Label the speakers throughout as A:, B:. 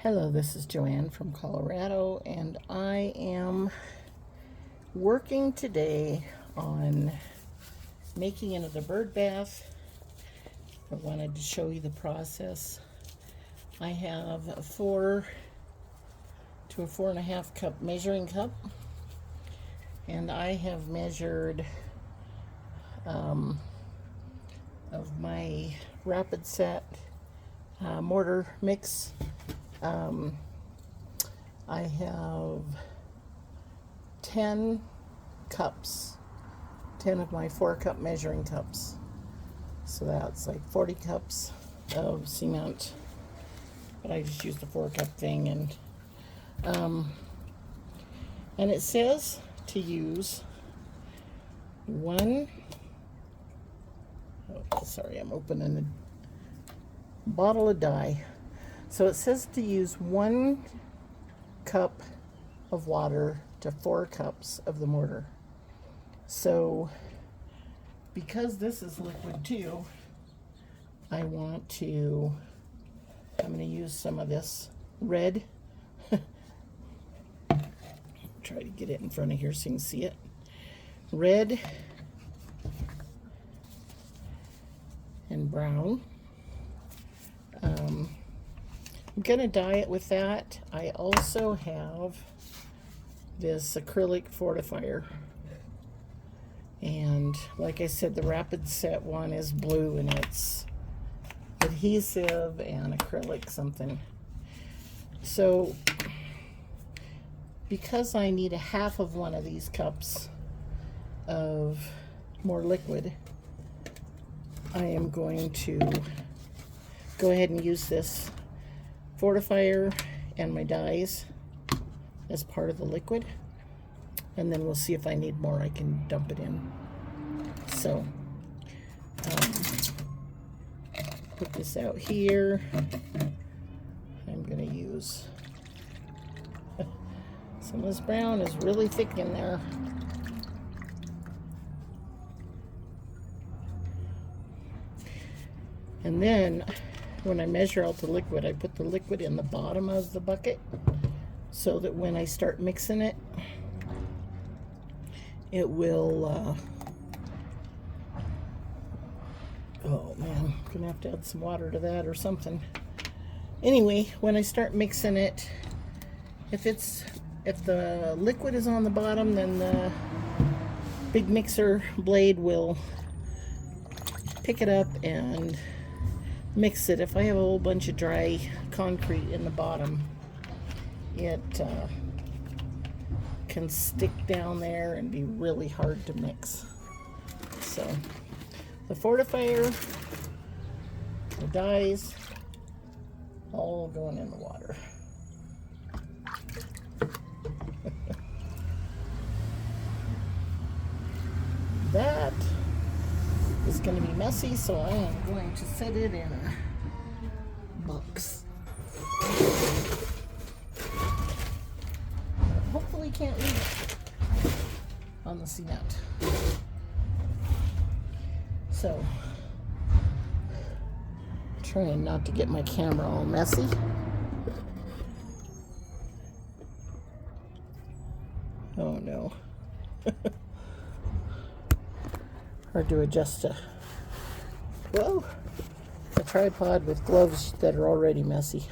A: Hello, this is Joanne from Colorado, and I am working today on making another bird bath. I wanted to show you the process. I have a 4 to a 4.5 cup measuring cup, and I have measured of my rapid set mortar mix. I have 10 cups, 10 of my 4-cup measuring cups. So that's like 40 cups of cement. But I just used the 4-cup thing, and it says to use one. Oh, sorry, I'm opening a bottle of dye. So it says to use 1 cup of water to 4 cups of the mortar. So because this is liquid too, I'm going to use some of this red. Try to get it in front of here so you can see it. Red and brown. I'm going to dye it with that. I also have this acrylic fortifier. And like I said, the rapid set one is blue, and it's adhesive and acrylic something. So because I need a half of one of these cups of more liquid, I am going to go ahead and use this fortifier and my dyes as part of the liquid, and then we'll see if I need more. I can dump it in. So put this out here. I'm going to use some of this brown is really thick in there. And then when I measure out the liquid, I put the liquid in the bottom of the bucket so that when I start mixing it, it will, oh man, I'm gonna have to add some water to that or something. Anyway, when I start mixing it, if the liquid is on the bottom, then the big mixer blade will pick it up and mix it. If I have a whole bunch of dry concrete in the bottom, it can stick down there and be really hard to mix. So the fortifier, the dyes, all going in the water. That is going to be messy, so I am going to set it in a box. Hopefully can't leave it on the cement. So, trying not to get my camera all messy. Oh no. Hard to adjust a tripod with gloves that are already messy.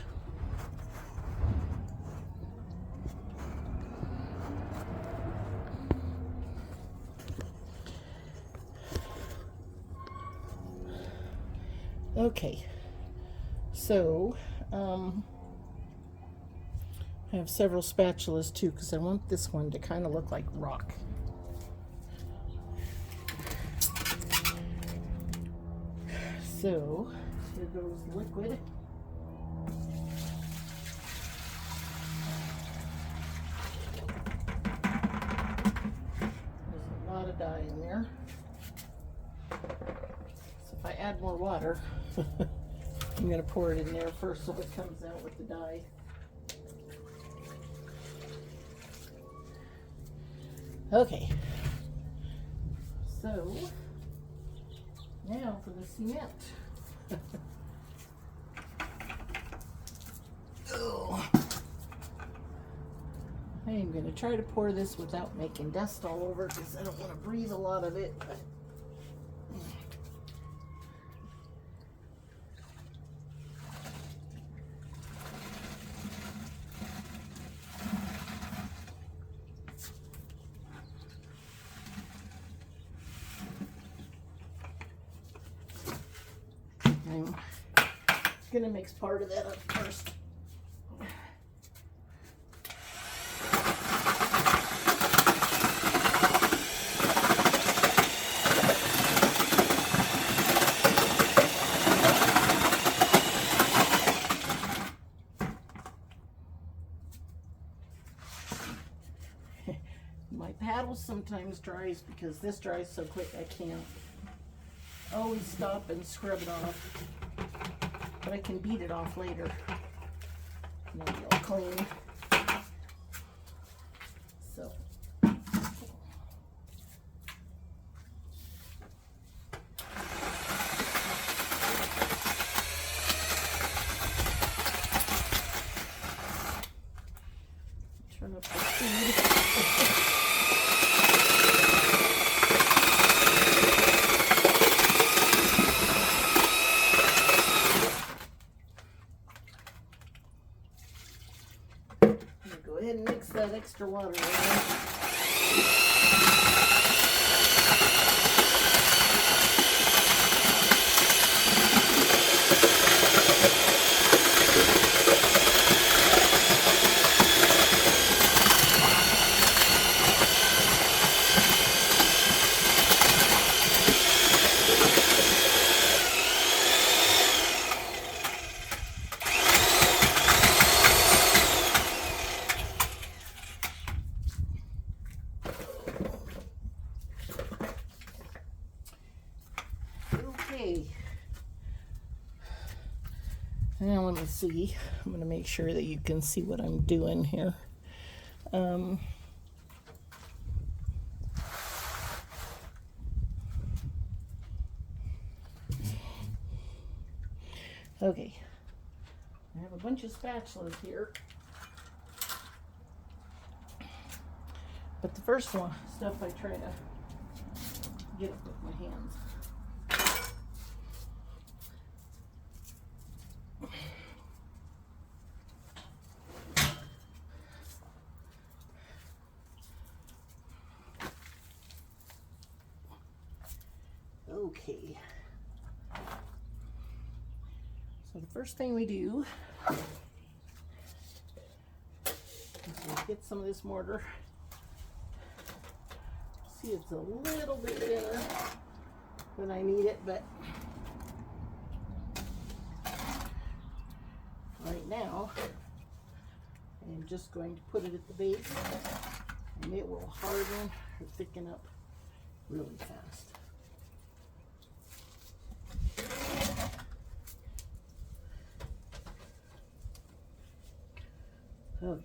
A: Okay, so I have several spatulas too, because I want this one to kind of look like rock. So here goes liquid. There's a lot of dye in there. So if I add more water, I'm going to pour it in there first so it comes out with the dye. Okay. So now for the cement. Oh. going to try to pour this without making dust all over because I don't want to breathe a lot of it. But I'm going to mix part of that up first. My paddle sometimes dries because this dries so quick I can't always stop and scrub it off, but I can beat it off later and it'll be all clean. So turn up the speed. Go ahead and mix that extra water in. Okay, now let me see. I'm going to make sure that you can see what I'm doing here. Okay, I have a bunch of spatulas here, but the first one stuff I try to get up with my hands. Okay, so the first thing we do is we get some of this mortar. See, it's a little bit thinner than I need it, but right now I'm just going to put it at the base and it will harden or thicken up really fast. Okay.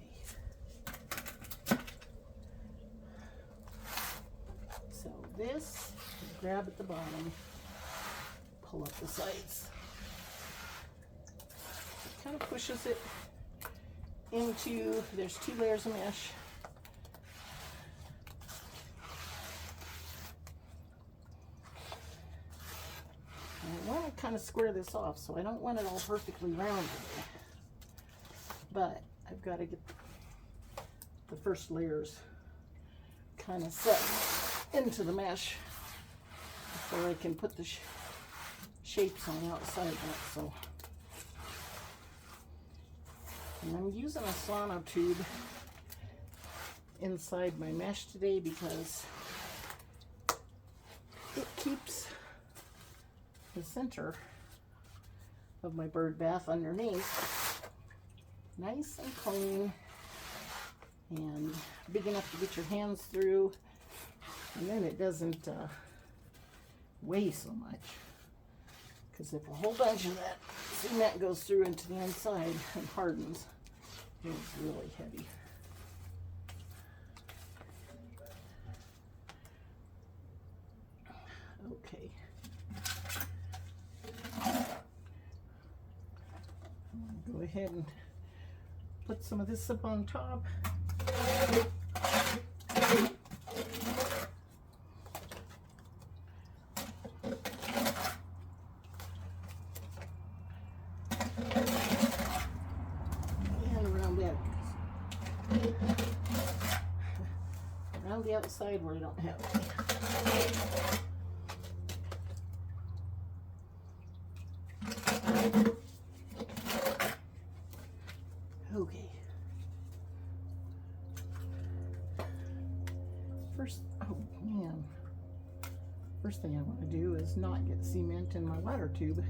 A: So this, grab at the bottom, pull up the sides. It kind of pushes it into, there's 2 layers of mesh. And I want to kind of square this off, so I don't want it all perfectly rounded. But I've got to get the first layers kind of set into the mesh before I can put the shapes on the outside of that. So, and I'm using a sonar tube inside my mesh today because it keeps the center of my bird bath underneath nice and clean and big enough to get your hands through, and then it doesn't weigh so much, because if a whole bunch of that cement goes through into the inside and hardens, it's really heavy. Okay. Go ahead and put some of this up on top. around the outside where I don't have any. Okay. First thing I want to do is not get cement in my water tube.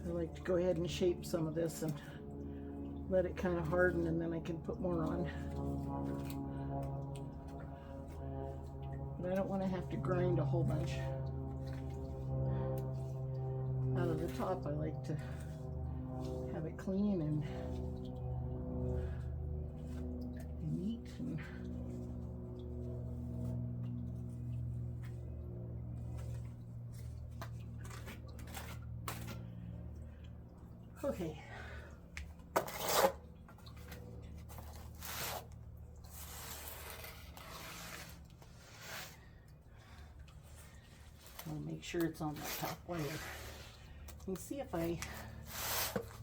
A: I like to go ahead and shape some of this and let it kind of harden, and then I can put more on. But I don't want to have to grind a whole bunch out of the top. I like to have it clean and neat. And okay. I'll make sure it's on that top layer. And see if I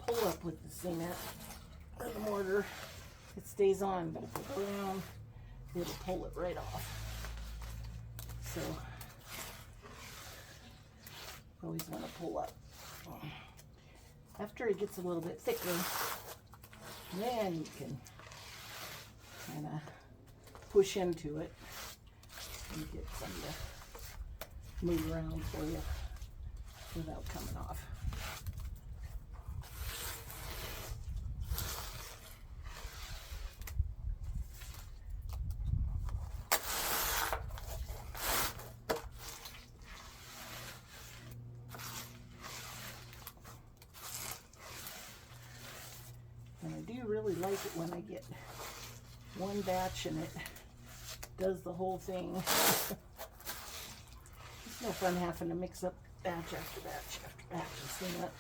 A: pull up with the cement or the mortar, it stays on, but if I go down, it'll pull it right off. So, always want to pull up. After it gets a little bit thicker, then you can kind of push into it and get some to move around for you without coming off. And I do really like it when I get one batch and it does the whole thing. It's no fun having to mix up batch after batch after batch and cement.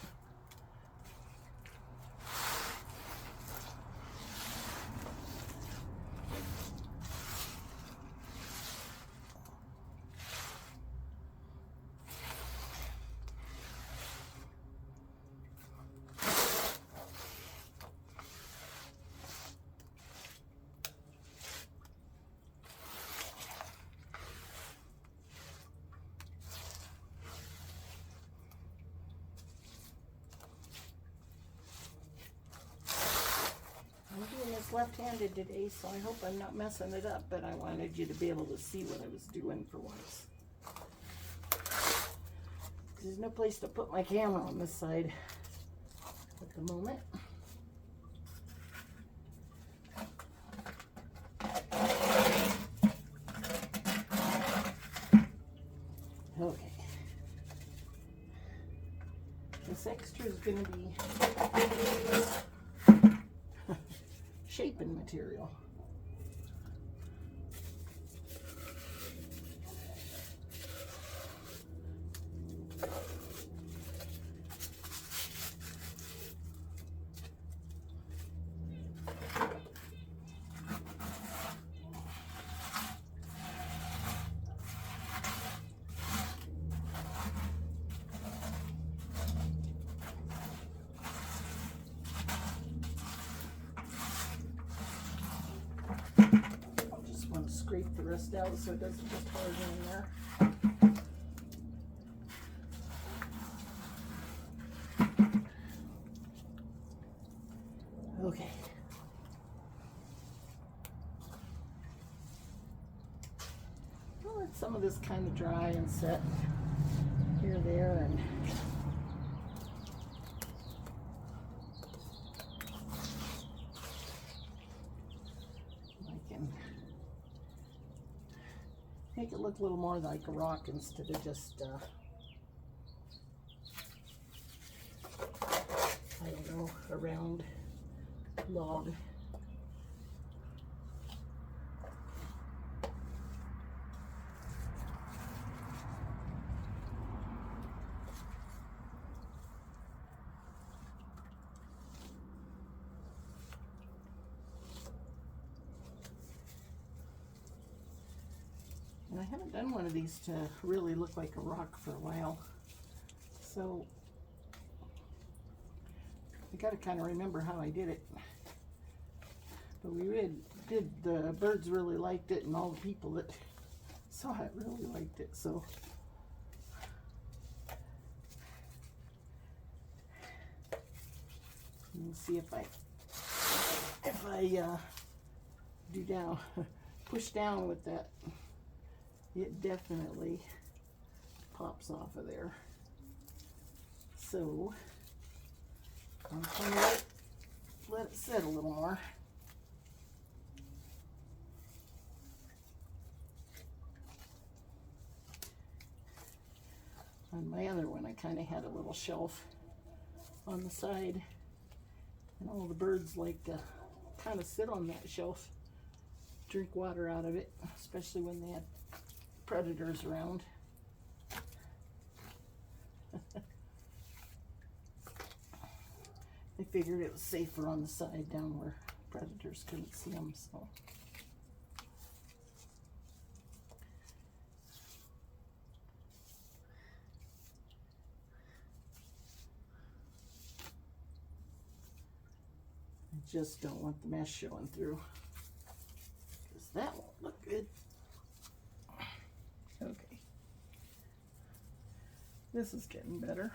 A: Left-handed today, so I hope I'm not messing it up, but I wanted you to be able to see what I was doing for once. There's no place to put my camera on this side at the moment. Okay. This extra is going to be shaping material. Scrape the rest out so it doesn't just harden in there. Okay. I'll let some of this kind of dry and set here, there, and make it look a little more like a rock instead of just, I don't know, a round log. And I haven't done one of these to really look like a rock for a while. So I got to kind of remember how I did it. But we did, the birds really liked it, and all the people that saw it really liked it. So we'll see if I do down, push down with that, it definitely pops off of there. So I'm going to let it sit a little more. On my other one, I kind of had a little shelf on the side, and all the birds like to kind of sit on that shelf, drink water out of it, especially when they had predators around. I figured it was safer on the side down where predators couldn't see them, so. I just don't want the mesh showing through, because that won't look good. Okay. This is getting better.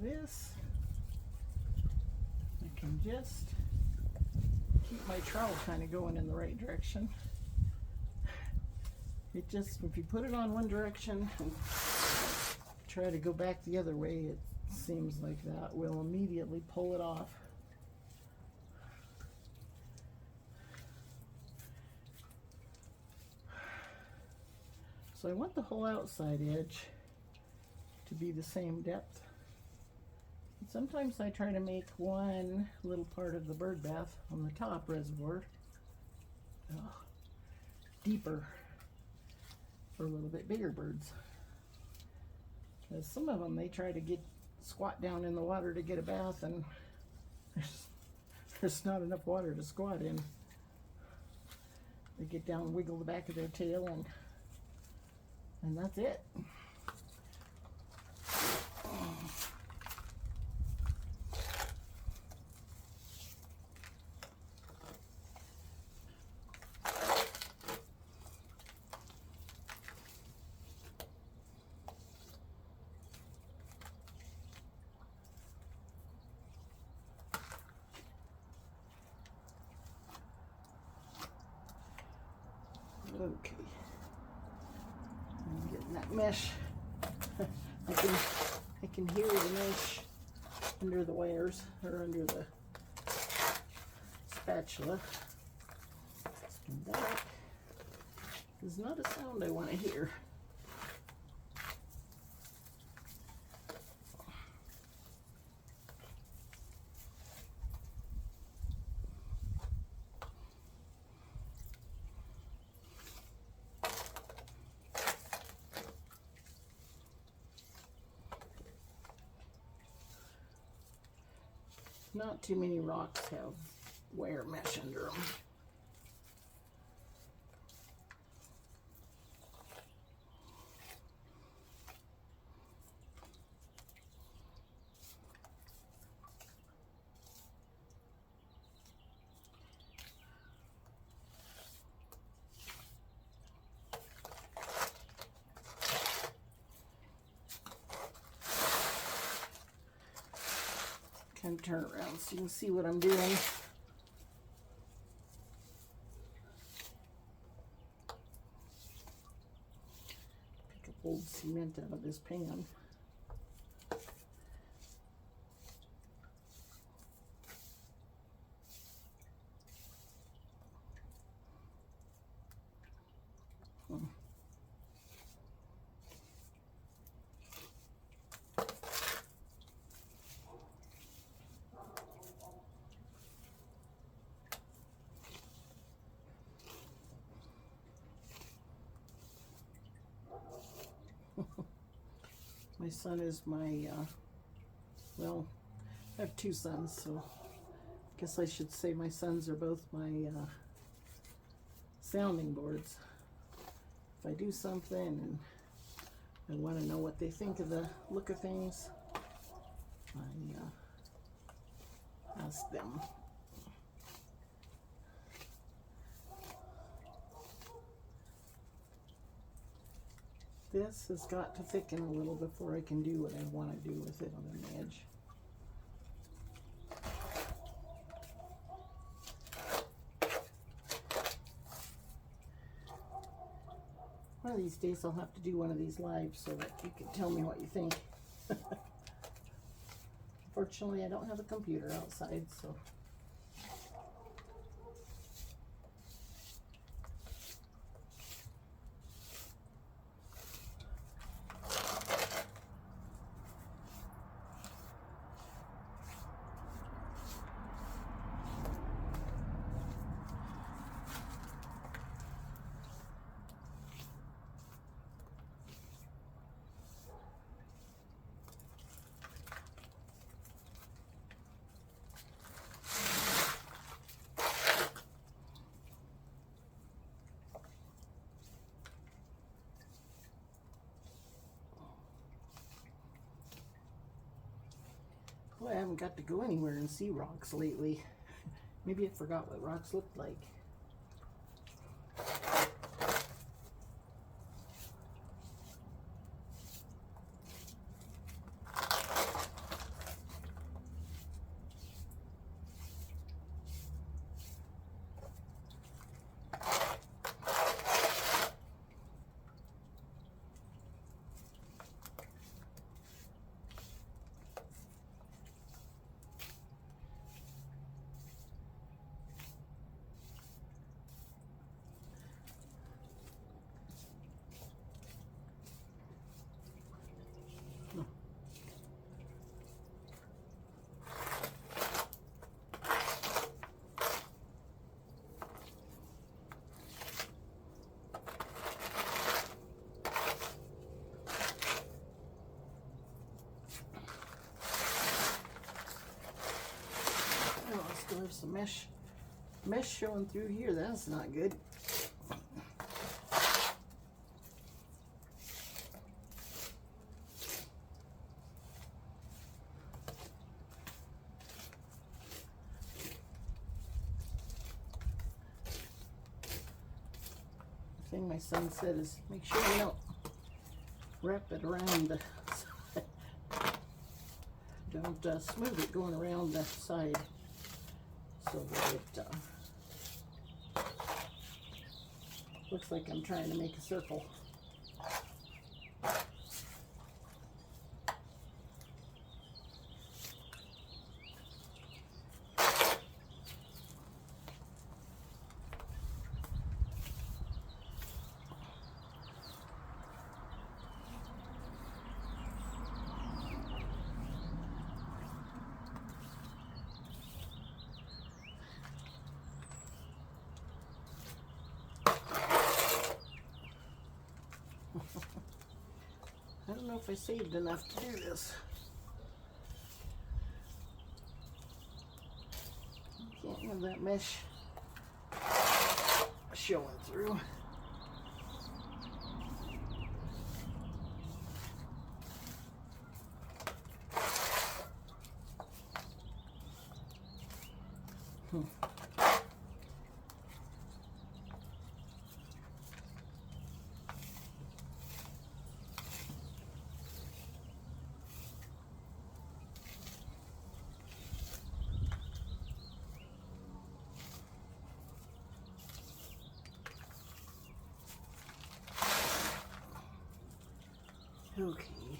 A: This, I can just keep my trowel kind of going in the right direction. It just, if you put it on one direction and try to go back the other way, it seems like that will immediately pull it off. So I want the whole outside edge to be the same depth. Sometimes I try to make one little part of the bird bath on the top reservoir deeper for a little bit bigger birds. Because some of them, they try to squat down in the water to get a bath, and there's not enough water to squat in. They get down, wiggle the back of their tail, and that's it. Okay, I'm getting that mesh. I can hear the mesh under the wires, or under the spatula. And that is not a sound I want to hear. Not too many rocks have wire mesh under them. Kind of turn around so you can see what I'm doing. Pick up old cement out of this pan. My son is my, well, I have two sons, so I guess I should say my sons are both my sounding boards. If I do something and I want to know what they think of the look of things, I ask them. This has got to thicken a little before I can do what I want to do with it on the edge. One of these days I'll have to do one of these live so that you can tell me what you think. Fortunately, I don't have a computer outside, so. Boy, I haven't got to go anywhere and see rocks lately. Maybe I forgot what rocks looked like. Still have some mesh showing through here. That's not good. The thing my son said is make sure you don't wrap it around the don't smooth it going around the side, so that it looks like I'm trying to make a circle. I don't know if I saved enough to do this. Can't have that mesh showing through. Okay.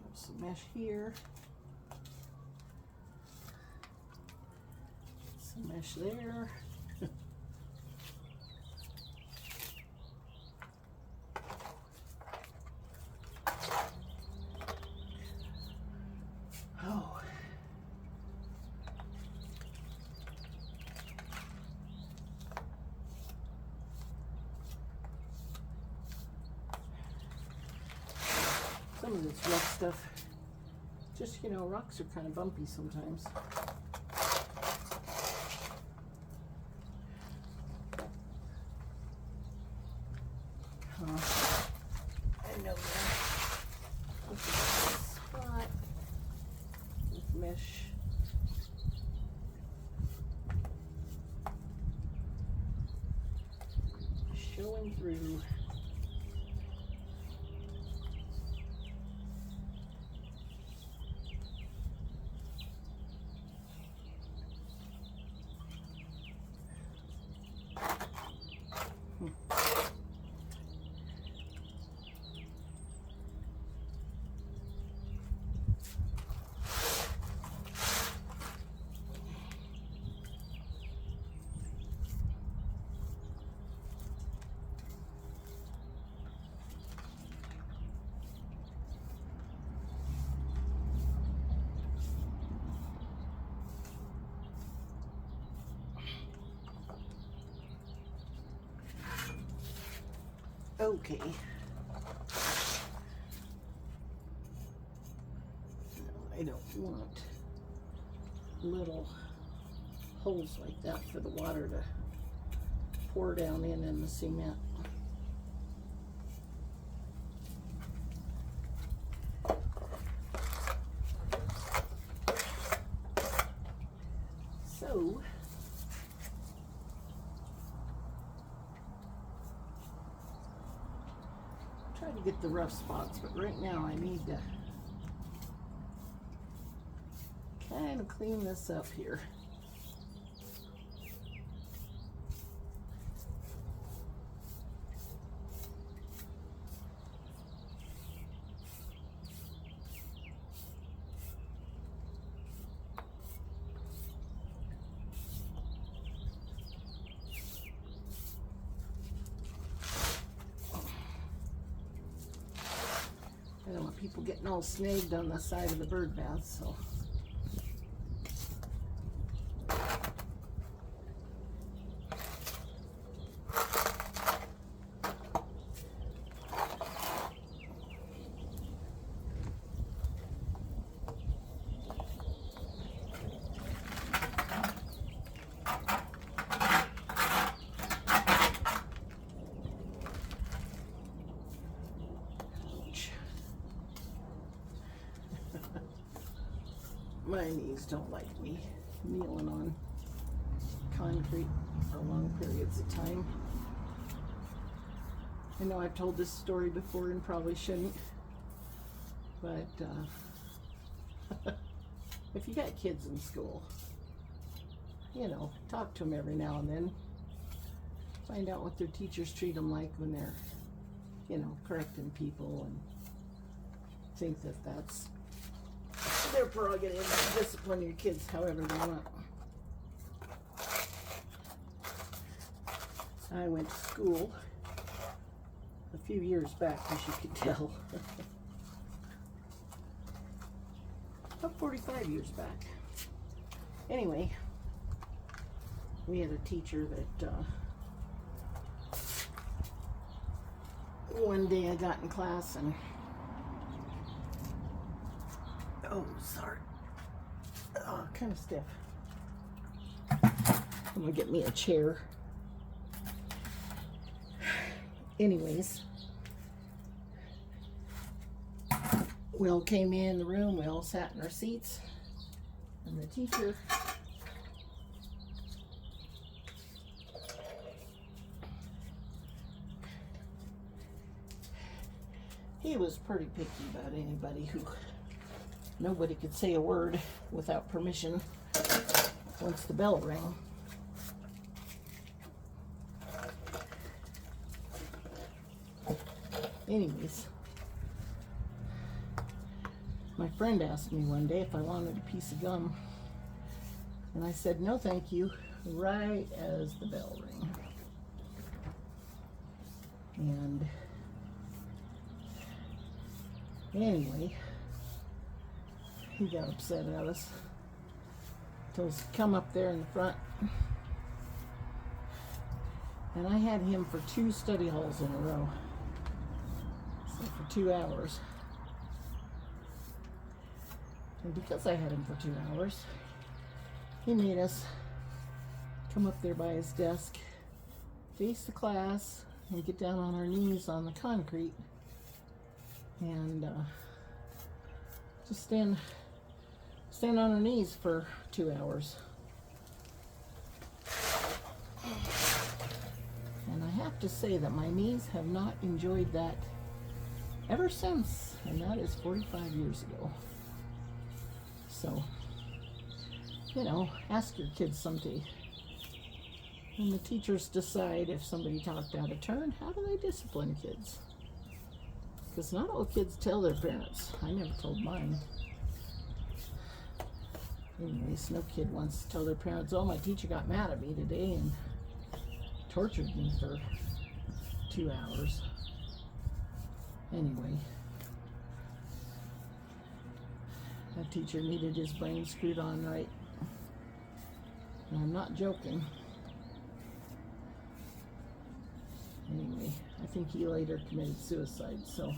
A: There's some mesh here. Some mesh there. Oh. Some of this rough stuff, just, you know, rocks are kind of bumpy sometimes. I know that. This is a spot with mesh. Showing through. Okay. No, I don't want little holes like that for the water to pour down in the cement. So, try to get the rough spots, but right now I need to kind of clean this up here. I don't want people getting all snagged on the side of the bird bath, so. My knees don't like me kneeling on concrete for long periods of time. I know I've told this story before and probably shouldn't, but if you got kids in school, you know, talk to them every now and then. Find out what their teachers treat them like when they're, you know, correcting people, and think that that's their prerogative to discipline your kids however they want. I went to school a few years back, as you can tell. About 45 years back. Anyway, we had a teacher that one day I got in class and oh, sorry. Oh, kind of stiff. I'm gonna get me a chair. Anyways, we all came in the room, we all sat in our seats, and the teacher he was pretty picky about anybody who nobody could say a word without permission once the bell rang. Anyways, my friend asked me one day if I wanted a piece of gum, and I said no thank you, right as the bell rang. And anyway, he got upset at us. Told us to come up there in the front. And I had him for 2 study halls in a row. So for 2 hours. And because I had him for 2 hours, he made us come up there by his desk, face the class, and get down on our knees on the concrete. And just stand on our knees for 2 hours. And I have to say that my knees have not enjoyed that ever since, and that is 45 years ago. So, you know, ask your kids someday. When the teachers decide if somebody talked out of turn, how do they discipline kids? Because not all kids tell their parents. I never told mine. Anyways, no kid wants to tell their parents, oh, my teacher got mad at me today and tortured me for 2 hours. Anyway, that teacher needed his brain screwed on right. And I'm not joking. Anyway, I think he later committed suicide, so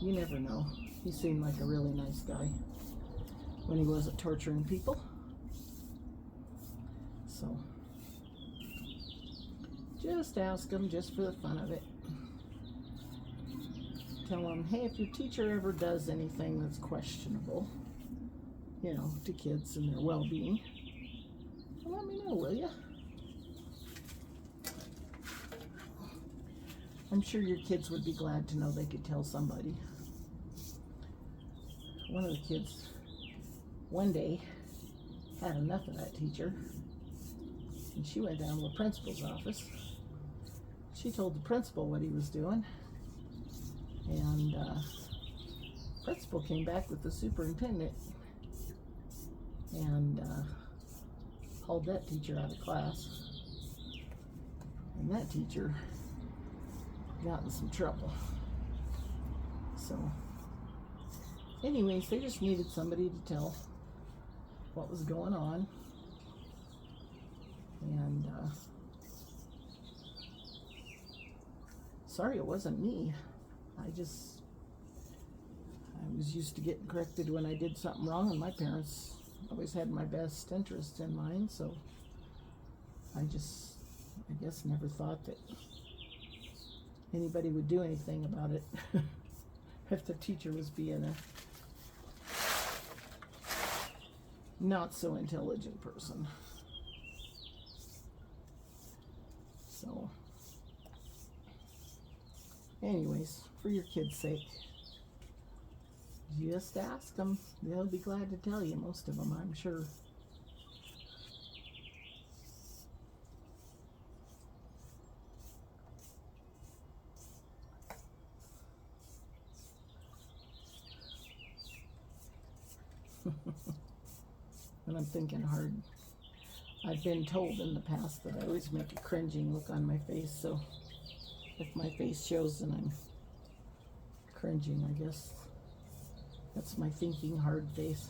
A: you never know. He seemed like a really nice guy when he wasn't torturing people. So, just ask him just for the fun of it. Tell him, hey, if your teacher ever does anything that's questionable, you know, to kids and their well-being, let me know, will you? I'm sure your kids would be glad to know they could tell somebody. One of the kids one day had enough of that teacher, and she went down to the principal's office. She told the principal what he was doing, and principal came back with the superintendent and hauled that teacher out of class. And that teacher got in some trouble. So anyways, they just needed somebody to tell what was going on. And sorry it wasn't me. I was used to getting corrected when I did something wrong, and my parents always had my best interest in mind, so I guess never thought that anybody would do anything about it if the teacher was being a not so intelligent person. So anyways, for your kids' sake, just ask them. They'll be glad to tell you, most of them, I'm sure. And I'm thinking hard. I've been told in the past that I always make a cringing look on my face, so if my face shows then I'm cringing, I guess that's my thinking hard face.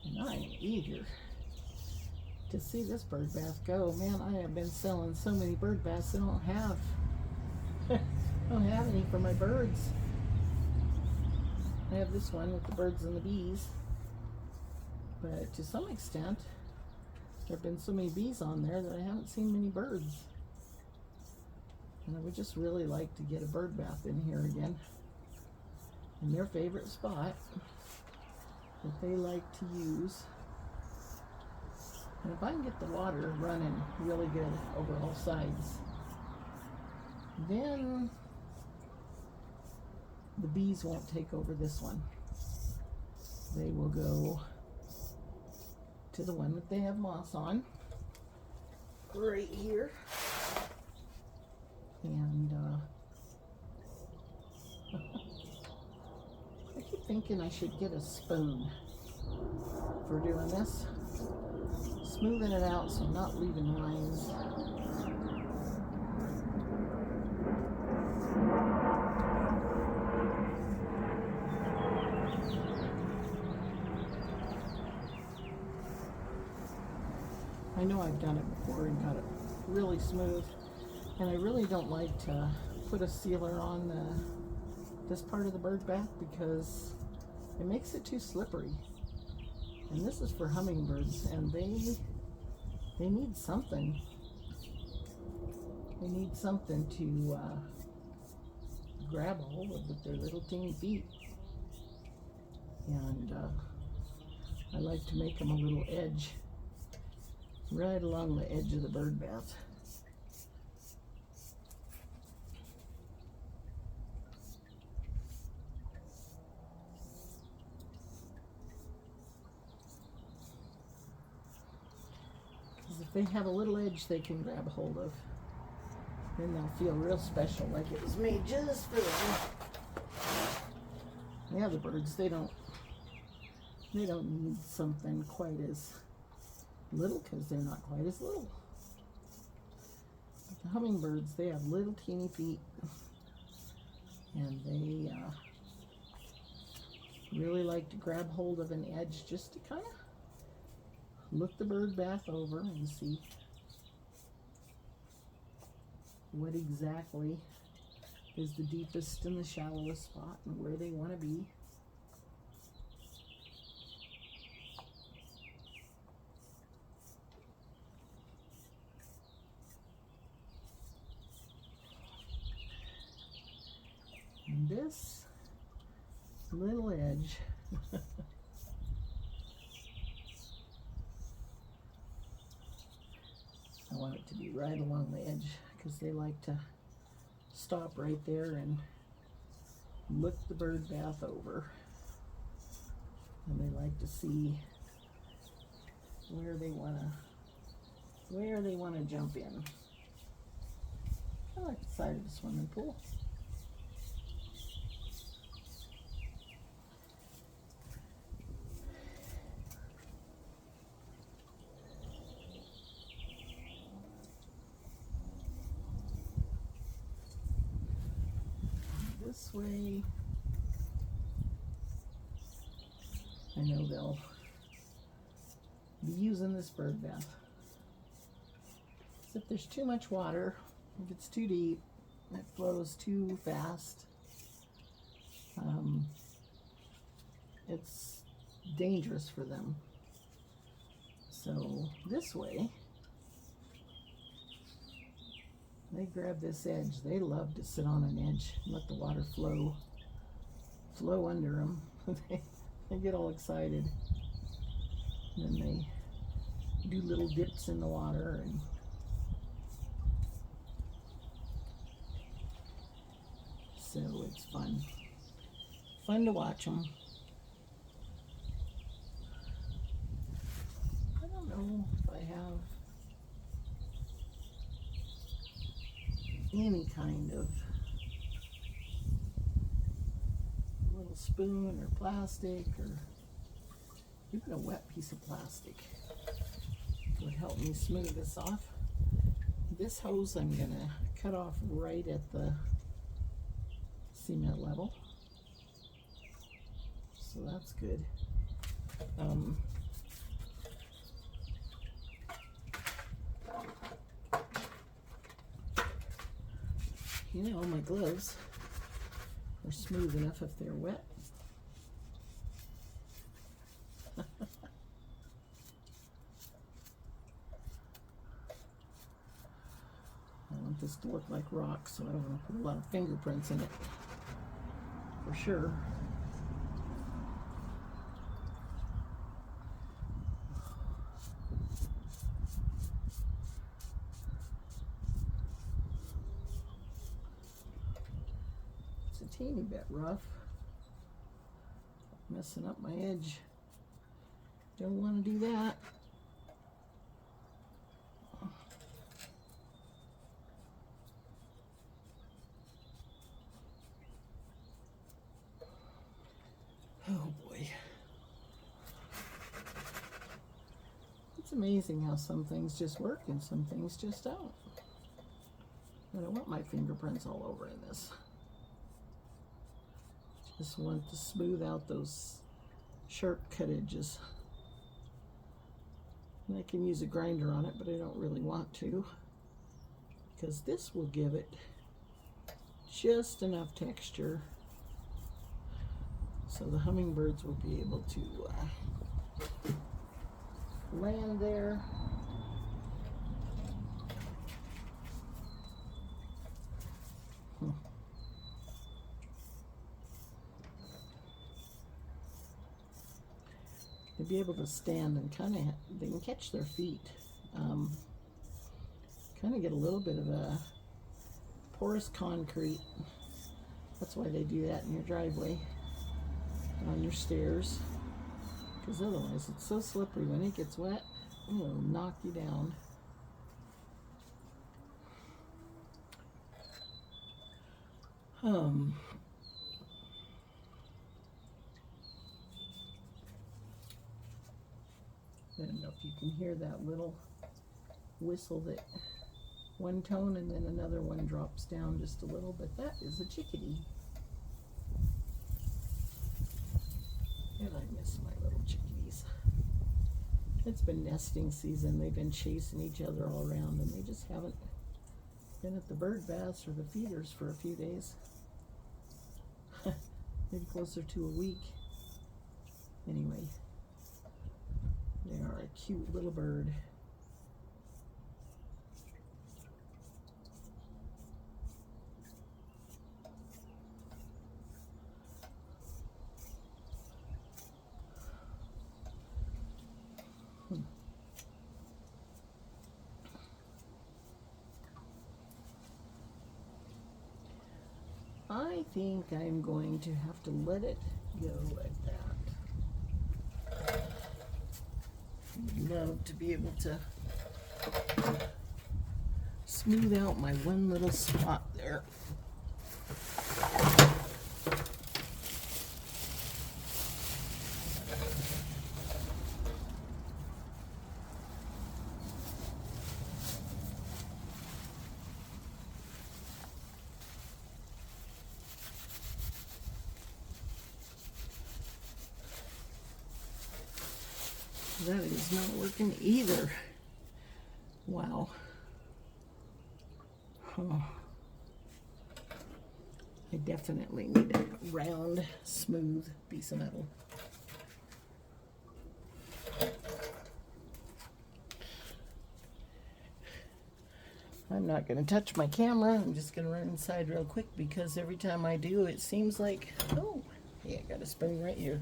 A: And I am eager to see this bird bath go. Man, I have been selling so many bird baths. I don't have any for my birds. I have this one with the birds and the bees, but to some extent there have been so many bees on there that I haven't seen many birds, and I would just really like to get a bird bath in here again, in their favorite spot that they like to use. And if I can get the water running really good over all sides, then the bees won't take over this one. they will go to the one that they have moss on, right here. And I keep thinking I should get a spoon for doing this. Smoothing it out so I'm not leaving lines. I know I've done it before and got it really smooth, and I really don't like to put a sealer on this part of the bird bath because it makes it too slippery. And this is for hummingbirds, and they need something. They need something to grab a hold of with their little teeny feet. And I like to make them a little edge right along the edge of the bird bath. Because if they have a little edge they can grab a hold of, then they'll feel real special, like it was made just for them. The other birds, they don't need something quite as little because they're not quite as little. But the hummingbirds, they have little teeny feet, and they really like to grab hold of an edge just to kind of look the bird bath over and see what exactly is the deepest and the shallowest spot and where they want to be. And this little edge I want it to be right along the edge because they like to stop right there and look the bird bath over, and they like to see where they want to jump in. I like the side of the swimming pool. This way, I know they'll be using this bird bath. So if there's too much water, if it's too deep, it flows too fast, it's dangerous for them. So this way, they grab this edge. They love to sit on an edge and let the water flow under them. They get all excited. And then they do little dips in the water, and so it's fun to watch them. I don't know if I have any kind of little spoon or plastic, or even a wet piece of plastic would help me smooth this off. This hose I'm gonna cut off right at the cement level, so that's good. You know, my gloves are smooth enough if they're wet. I want this to look like rock, so I don't want to put a lot of fingerprints in it, for sure. It's a teeny bit rough. I'm messing up my edge. Don't want to do that. Oh boy. It's amazing how some things just work and some things just don't. I don't want my fingerprints all over in this. Just want to smooth out those sharp cut edges. And I can use a grinder on it, but I don't really want to, because this will give it just enough texture so the hummingbirds will be able to land there. They'll be able to stand and kind of, they can catch their feet. Kind of get a little bit of a porous concrete. That's why they do that in your driveway, on your stairs, because otherwise it's so slippery. When it gets wet, it'll knock you down. I don't know if you can hear that little whistle, that one tone and then another one drops down just a little, but that is a chickadee. And I miss my little chickadees. It's been nesting season. They've been chasing each other all around, and they just haven't been at the bird baths or the feeders for a few days. Maybe closer to a week. Anyway, they are a cute little bird. I think I'm going to have to let it go like that. I'd love to be able to smooth out my one little spot there. That is not working either. Wow. Oh. I definitely need a round, smooth piece of metal. I'm not going to touch my camera. I'm just going to run inside real quick, because every time I do, it seems like, oh, yeah, I got a spring right here.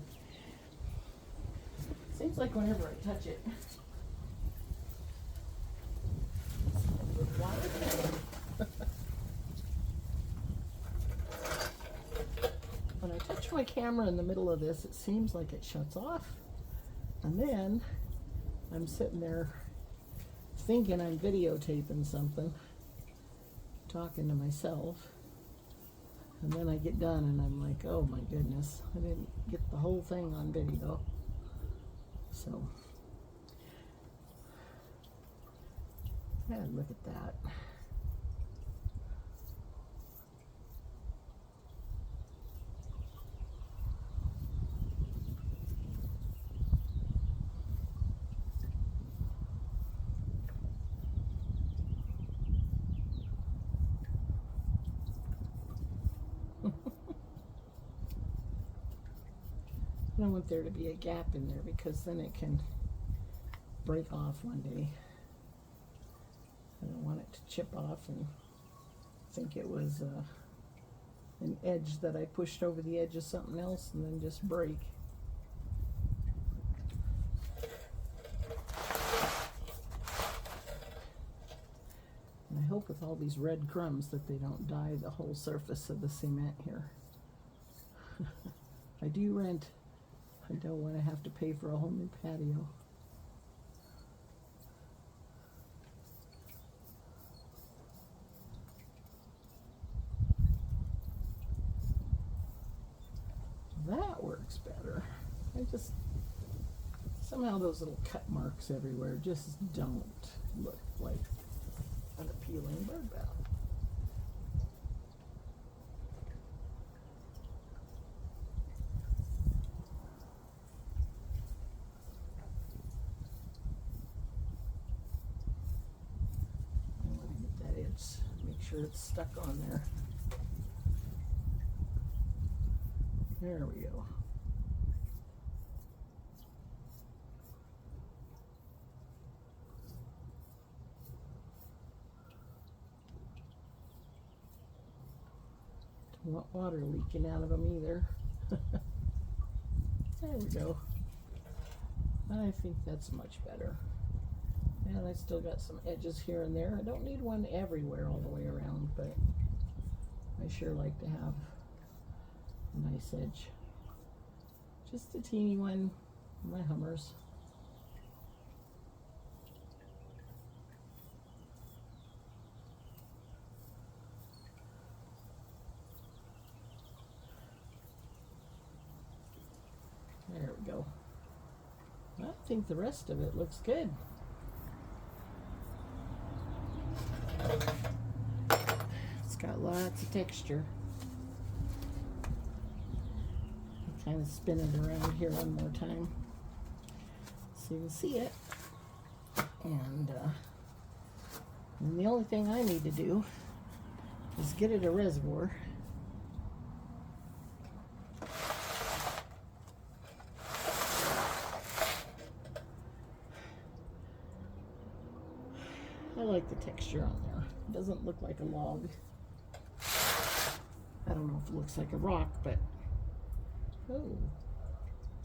A: Seems like whenever I touch it, when I touch my camera in the middle of this, it seems like it shuts off, and then I'm sitting there thinking I'm videotaping something, talking to myself, and then I get done and I'm like, oh my goodness, I didn't get the whole thing on video. So, yeah, look at that. I don't want there to be a gap in there, because then it can break off one day. I don't want it to chip off and think it was an edge that I pushed over the edge of something else and then just break. And I hope with all these red crumbs that they don't dye the whole surface of the cement here. I do rent I don't want to have to pay for a whole new patio. That works better. Somehow those little cut marks everywhere just don't look like an appealing bird bath. I'm going to get that edge, make sure it's stuck on there. There we go. Don't want water leaking out of them either. There we go. I think that's much better. And I still got some edges here and there. I don't need one everywhere all the way around, but I sure like to have a nice edge. Just a teeny one for my hummers. There we go. I think the rest of it looks good. It's got lots of texture. I'll kind of spin it around here one more time so you can see it. And the only thing I need to do is get it a reservoir. I like the texture on there. It doesn't look like a log. I don't know if it looks like a rock, but oh,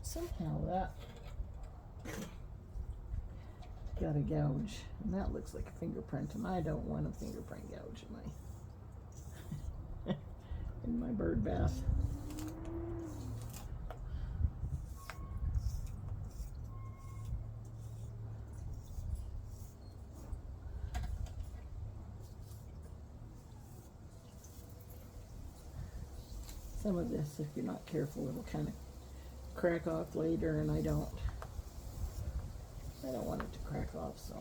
A: somehow that got a gouge, and that looks like a fingerprint, and I don't want a fingerprint gouge in my in my bird bath. Some of this, if you're not careful, it'll kind of crack off later, and I don't want it to crack off, so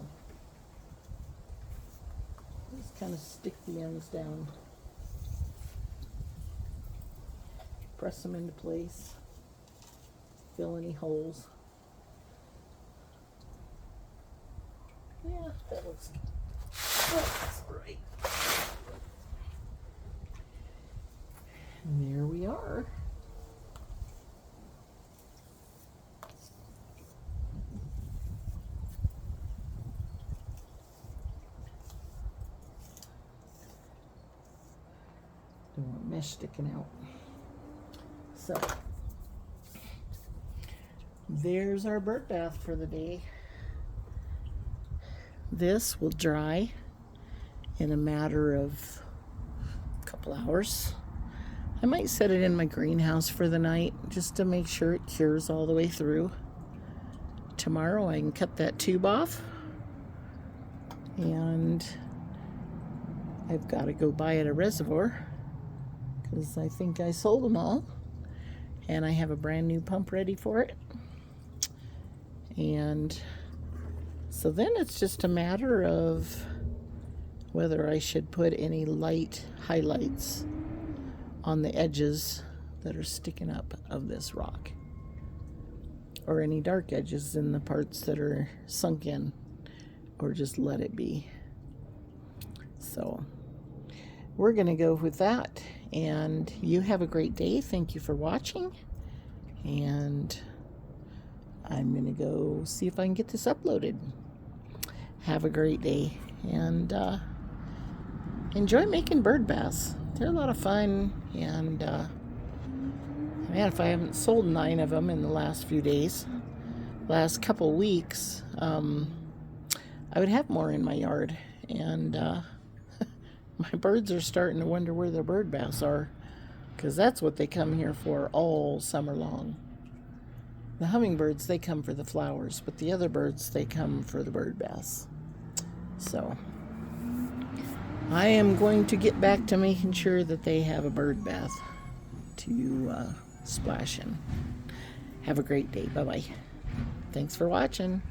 A: just kind of stick the ends down, press them into place, fill any holes. Yeah, that looks right. And there we are. Don't want mesh sticking out. So, there's our bird bath for the day. This will dry in a matter of a couple hours. I might set it in my greenhouse for the night just to make sure it cures all the way through. Tomorrow I can cut that tube off, and I've got to go buy at a reservoir because I think I sold them all, and I have a brand new pump ready for it. And so then it's just a matter of whether I should put any light highlights on the edges that are sticking up of this rock, or any dark edges in the parts that are sunk in, or just let it be. So we're gonna go with that, and you have a great day. Thank you for watching, and I'm gonna go see if I can get this uploaded. Have a great day, and enjoy making bird baths. They're a lot of fun, and man, if I haven't sold 9 of them in the last few days, last couple weeks, I would have more in my yard, and my birds are starting to wonder where their bird baths are, because that's what they come here for all summer long. The hummingbirds, they come for the flowers, but the other birds, they come for the bird baths. So I am going to get back to making sure that they have a bird bath to splash in. Have a great day. Bye-bye. Thanks for watching.